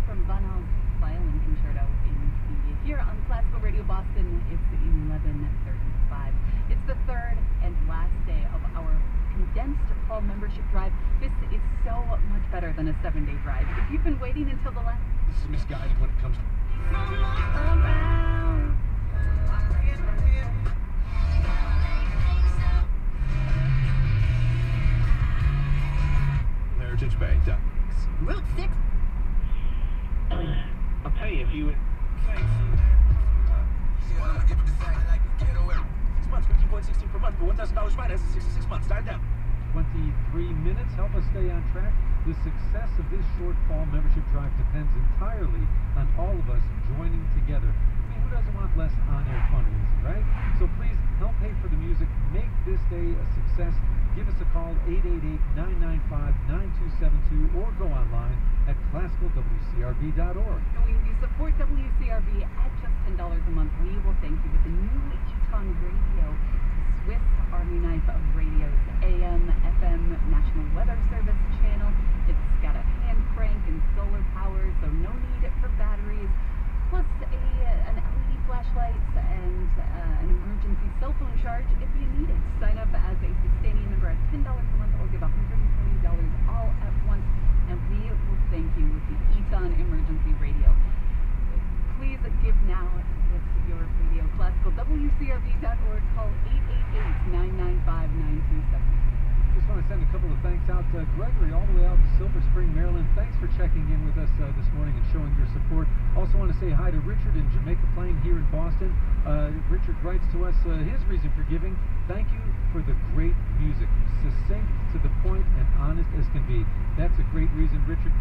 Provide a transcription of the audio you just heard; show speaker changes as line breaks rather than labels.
from Van Hal's Violin Concerto in C. Here on Classical Radio Boston, it's 11:35. It's the third and last day of our condensed fall membership drive. This is so much better than a 7-day drive. If you've been waiting until the last...
This is misguided when it comes to... Heritage Bank.
Route 6.
I'll tell you, if you would...
6 months, 15.16 per month for $1,000 finance in 66 months. Time down.
23 minutes. Help us stay on track. The success of this short fall membership drive depends entirely on all of us joining together. I mean, who doesn't want less on-air fundraising, right? So please help pay for the music. Make this day a success. Give us a call, 888-995-9272, or go online at classicalwcrb.org.
When you support WCRB at just $10 a month, we will thank you with the new Eton Radio, the Swiss Army knife of radios, AM, FM, National Weather Service channel. It's got a hand crank and solar power, so no need for batteries, plus an LED flashlight and an emergency cell phone charge if you need it. Sign up as a sustaining member at $10 a month or give $120 all at once, and we will thank you with the Eton Emergency Radio. Please give now with your radio. Classical WCRB.org. Call 888-995-9272.
Just want to send a couple of thanks out to Gregory all the way out to Silver Spring, Maryland. Thanks for checking in with us this morning and showing your support. Also want to say hi to Richard in Jamaica Plain here in Boston. Richard writes to us his reason for giving. Thank you for the great music. Succinct, to the point, and honest as can be. That's a great reason, Richard.